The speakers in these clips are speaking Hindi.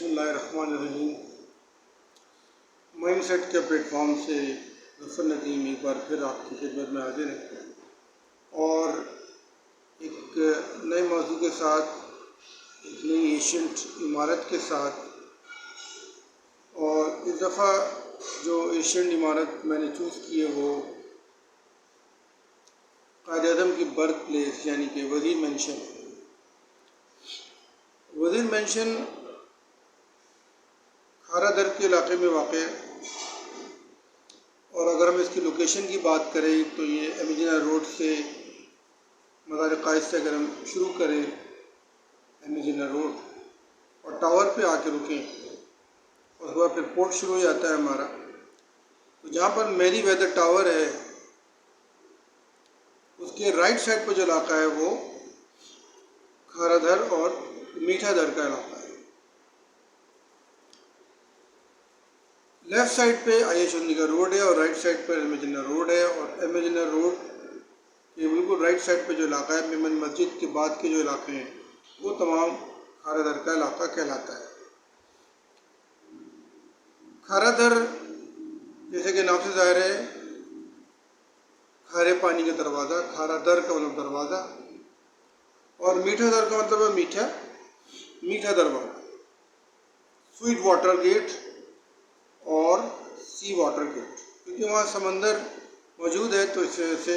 बिस्मिल्लाहिर्रहमानिर्रहीम। माइंडसेट के प्लेटफॉर्म से ज़फ़र नदीम एक बार फिर आपकी खिदमत में हाजिर है और एक नए मौजू के साथ, एक नई एशियंट इमारत के साथ। और इस दफ़ा जो एशियंट इमारत मैंने चूज़ की है वो कायद-ए-आज़म की बर्थ प्लेस यानी कि वज़ीर मेंशन। वज़ीर मेंशन खारा दर के इलाके में वाक़ है और अगर हम इसकी लोकेशन की बात करें तो ये एमिजिना रोड से मज़ार क़ाइद से अगर हम शुरू करें एमिजिना रोड और टावर पे आके रुकें और उसके बाद फिर पोर्ट शुरू हो जाता है हमारा। तो जहाँ पर मेरी वेदर टावर है उसके राइट साइड पर जो इलाका है वो खारा दर और मीठा दर का इलाका है। लेफ़्ट साइड पे आया चंडीगढ़ रोड है और राइट साइड पर एमिजिना रोड है। और एमिजिना रोड के बिल्कुल राइट साइड पे जो इलाका है मेमन मस्जिद के बाद के जो इलाके हैं वो तमाम खारा दर का इलाका कहलाता है। खारा दर जैसे कि नाम से ज़ाहिर है खारे पानी का दरवाज़ा, खारा दर का मतलब दरवाज़ा, और मीठा दर का मतलब है मीठा दरवाज़ा, स्वीट वाटर गेट और सी वाटर गेट, क्योंकि वहाँ समंदर मौजूद है तो इस वजह से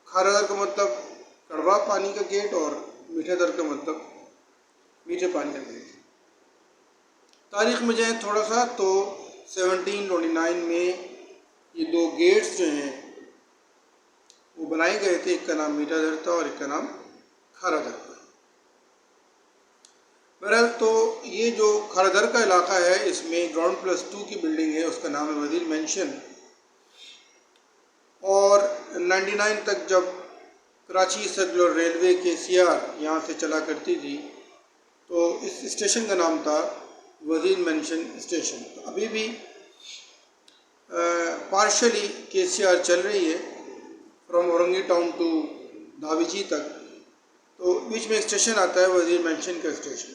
खारा दर का मतलब कड़वा पानी का गेट और मीठा दर का मतलब मीठे पानी का गेट। तारीख़ में जाए थोड़ा सा तो 1729 में ये दो गेट्स जो हैं वो बनाए गए थे। एक का नाम मीठा दर था और एक का नाम खारा दर था। बहरहाल तो ये जो खारा दर का इलाका है इसमें ग्राउंड +2 की बिल्डिंग है, उसका नाम है वज़ीर मेंशन। और 99 तक जब कराची सर्कुलर रेलवे KCR यहाँ से चला करती थी तो इस स्टेशन का नाम था वज़ीर मेंशन स्टेशन। तो अभी भी पार्शली KCR चल रही है फ्रॉम औरंगी टाउन टू धावीजी तक। तो बीच में स्टेशन आता है वज़ीर मेंशन का स्टेशन।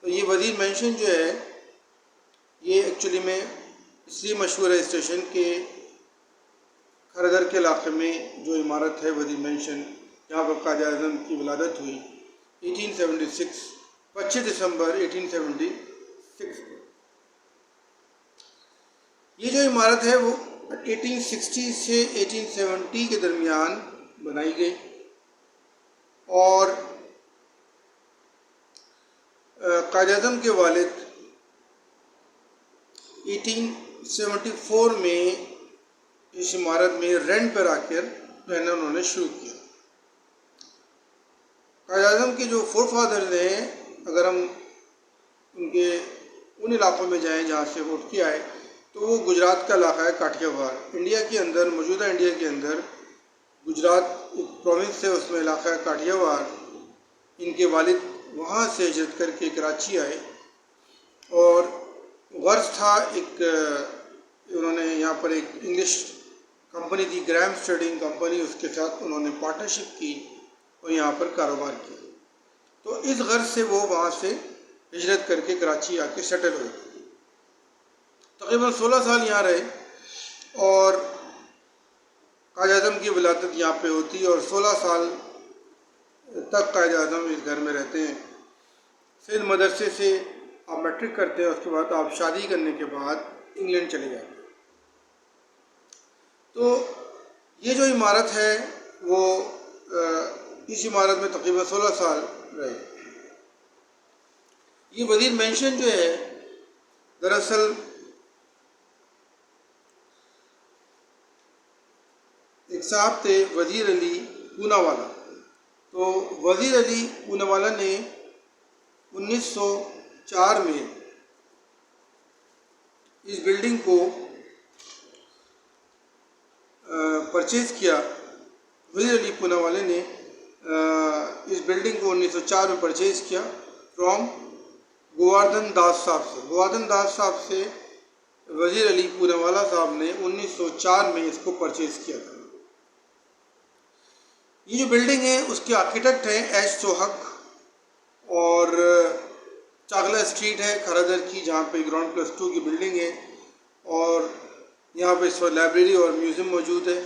तो ये वज़ीर मेंशन जो है ये एक्चुअली में इसलिए मशहूर है स्टेशन के खारा दर के इलाके में जो इमारत है वज़ीर मेंशन, जहाँ पर कायद-ए-आज़म की विलादत हुई 1876 25 दिसंबर 1876। ये जो इमारत है वो 1860 से 1870 के दरमियान बनाई गई और कायद-ए-आज़म के वालिद 1874 में इस इमारत में रेंट पर आकर रहना उन्होंने शुरू किया। कायद-ए-आज़म के जो फोर फादर्स हैं, अगर हम उनके उन इलाकों में जाएं जहाँ से उठ के आए तो वो गुजरात का इलाका है काठियावाड़। इंडिया के अंदर, मौजूदा इंडिया के अंदर गुजरात एक प्रोविंस है, उसमें इलाका है काठियावाड़। इनके वालिद वहाँ से हिजरत करके कराची आए और गर्ज था उन्होंने यहाँ पर एक इंग्लिश कंपनी थी ग्रैम्स ट्रेडिंग कंपनी, उसके साथ उन्होंने पार्टनरशिप की और यहाँ पर कारोबार किया। तो इस गर्ज से वो वहाँ से हिजरत करके कराची आके सेटल हुए। तकरीबन 16 साल यहाँ रहे और कायद-ए-आज़म की विलादत यहाँ पे होती और 16 साल तक कायद-ए-आज़म इस घर में रहते हैं। फिर मदरसे से आप मैट्रिक करते हैं, उसके बाद आप शादी करने के बाद इंग्लैंड चले जाते हैं। तो ये जो इमारत है वो इस इमारत में तकरीबन 16 साल रहे। ये वज़ीर मेंशन जो है दरअसल एक साहब थे वज़ीर अली पूनावाला। तो वज़ीर अली पूनावाला ने 1904 में इस बिल्डिंग को परचेज़ किया। वज़ीर अली पूनावाला ने इस बिल्डिंग को 1904 में परचेज़ किया फ्रॉम गोवर्धन दास साहब से। गोवर्धन दास साहब से वज़ीर अली पूनावाला साहब ने 1904 में इसको परचेज़ किया था। ये जो बिल्डिंग है उसके आर्किटेक्ट हैं एच सोहक और चागला स्ट्रीट है खरादर की, जहाँ पे ग्राउंड प्लस 2 की बिल्डिंग है और यहाँ पे इस वक्त लाइब्रेरी और म्यूज़ियम मौजूद है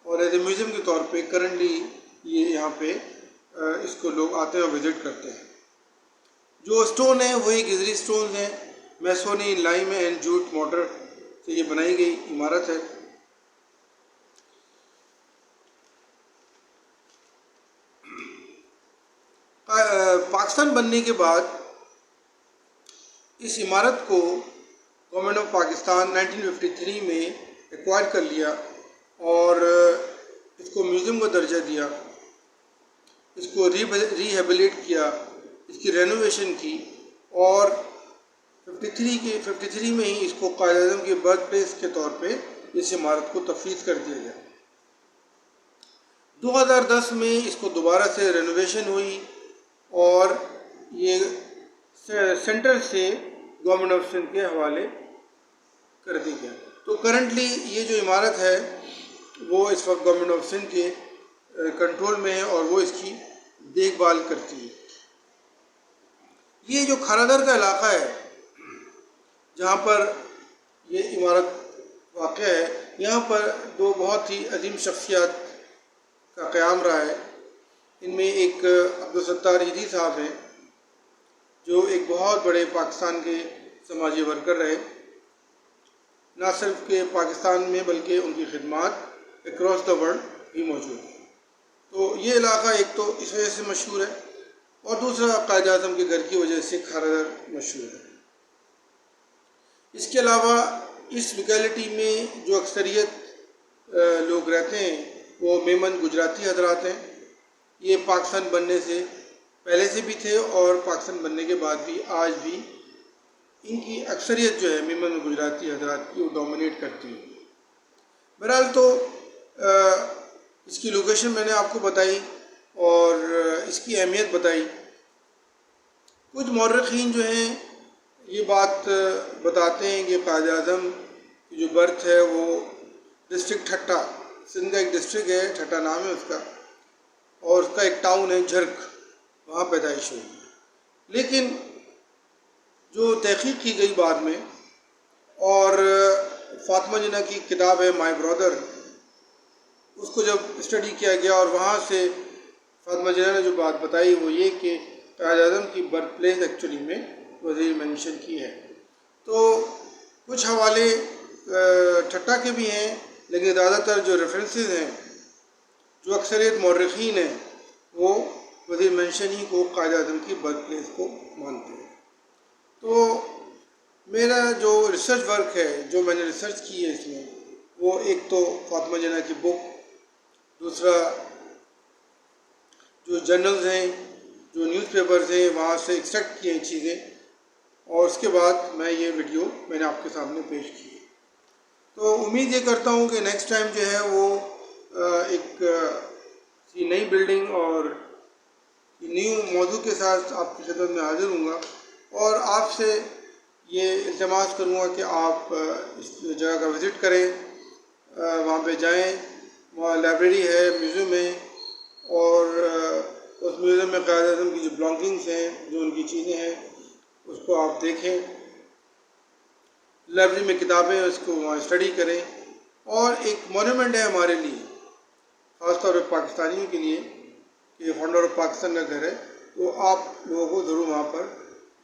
और एज ए म्यूज़ियम के तौर पे करंटली ये यहाँ पे इसको लोग आते हैं और विज़िट करते हैं। जो स्टोन है वही गिजरी स्टोन हैं, मैसोनी, लाइम एंड जूट मोटर से ये बनाई गई इमारत है। पाकिस्तान बनने के बाद इस इमारत को गवर्नमेंट ऑफ पाकिस्तान 1953 में एक्वायर कर लिया और इसको म्यूज़ियम का दर्जा दिया, इसको रिहेबिलिट किया, इसकी रेनोवेशन की और 53 में ही इसको कायद-ए-आज़म की बर्थ प्लेस के तौर पे इस इमारत को तफवीज़ कर दिया गया। 2010 में इसको दोबारा से रेनोवेशन हुई और ये सेंटर से गवर्नमेंट ऑफ सिंध के हवाले कर दी गया। तो करंटली ये जो इमारत है वो इस वक्त गवर्नमेंट ऑफ सिंध के कंट्रोल में है और वो इसकी देखभाल करती है। ये जो खरादर का इलाका है जहाँ पर ये इमारत वाक़या है, यहाँ पर दो बहुत ही अजीम शख्सियत का क़याम रहा है। इनमें एक अब्दुल सत्तार ईदी साहब हैं जो एक बहुत बड़े पाकिस्तान के समाजी वर्कर रहे, न सिर्फ के पाकिस्तान में बल्कि उनकी खिदमात अक्रॉस द वर्ल्ड भी मौजूद है। तो ये इलाका एक तो इस वजह से मशहूर है और दूसरा कायद-ए-आज़म के घर की वजह से खरादर मशहूर है। इसके अलावा इस लोकेलिटी में जो अक्सरियत लोग रहते हैं वो मेमन गुजराती हजरात हैं। ये पाकिस्तान बनने से पहले से भी थे और पाकिस्तान बनने के बाद भी आज भी इनकी अक्सरियत जो है मेमन गुजराती हजरात की वो डोमिनेट करती है। बहरहाल तो इसकी लोकेशन मैंने आपको बताई और इसकी अहमियत बताई। कुछ मौर्रिखीन जो हैं ये बात बताते हैं कि कायद-ए-आज़म की जो बर्थ है वो डिस्ट्रिक्ट ठट्टा, सिंध का एक डिस्ट्रिक्ट है, ठट्टा नाम है उसका, और उसका एक टाउन है झर्क, वहाँ पैदाइश हुई है। लेकिन जो तहकीक की गई बाद में और फातिमा जिन्ना की किताब है माय ब्रदर, उसको जब स्टडी किया गया और वहाँ से फातिमा जिन्ना ने जो बात बताई वो ये कि कायद-ए-आज़म की बर्थ प्लेस एक्चुअली में वज़ीर मेंशन की है। तो कुछ हवाले ठट्टा के भी हैं लेकिन ज़्यादातर जो रेफरेंसेस हैं, जो अक्सरियत मौर्रिखीन हैं, वो वज़ीर मेंशन ही को कायद-ए-आज़म की बर्थ प्लेस को मानते हैं। तो मेरा जो रिसर्च वर्क है, जो मैंने रिसर्च की है इसमें, वो एक तो फातिमा जिन्ना की बुक, दूसरा जो जर्नल्स हैं, जो न्यूज़पेपर्स हैं, वहाँ से एक्सट्रैक्ट किए हैं चीज़ें और उसके बाद मैं ये वीडियो मैंने आपके सामने पेश की है। तो उम्मीद ये करता हूँ कि नेक्स्ट टाइम जो है वो एक नई बिल्डिंग और न्यू मौजू के साथ आपकी खिदमत में हाजिर हूँगा और आपसे ये इल्तिमास करूँगा कि आप इस जगह का विज़िट करें, वहाँ पे जाएं। वहाँ लाइब्रेरी है, म्यूज़ियम है और उस म्यूज़ियम में कायद-ए-आज़म की जो बिलोंगिंग्स हैं, जो उनकी चीज़ें हैं, उसको आप देखें। लाइब्रेरी में किताबें हैं, उसको वहाँ स्टडी करें और एक मोन्यूमेंट है हमारे लिए, ख़ासतौर पर पाकिस्तानियों के लिए, कि फाउंडर ऑफ पाकिस्तान का घर है, तो आप लोगों को ज़रूर वहाँ पर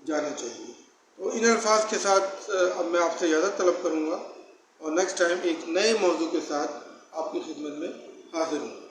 जाना चाहिए। तो इन अल्फाज के साथ अब मैं आपसे इजाज़त तलब करूँगा और नेक्स्ट टाइम एक नए मौजू के साथ आपकी खिदमत में हाजिर हूँ।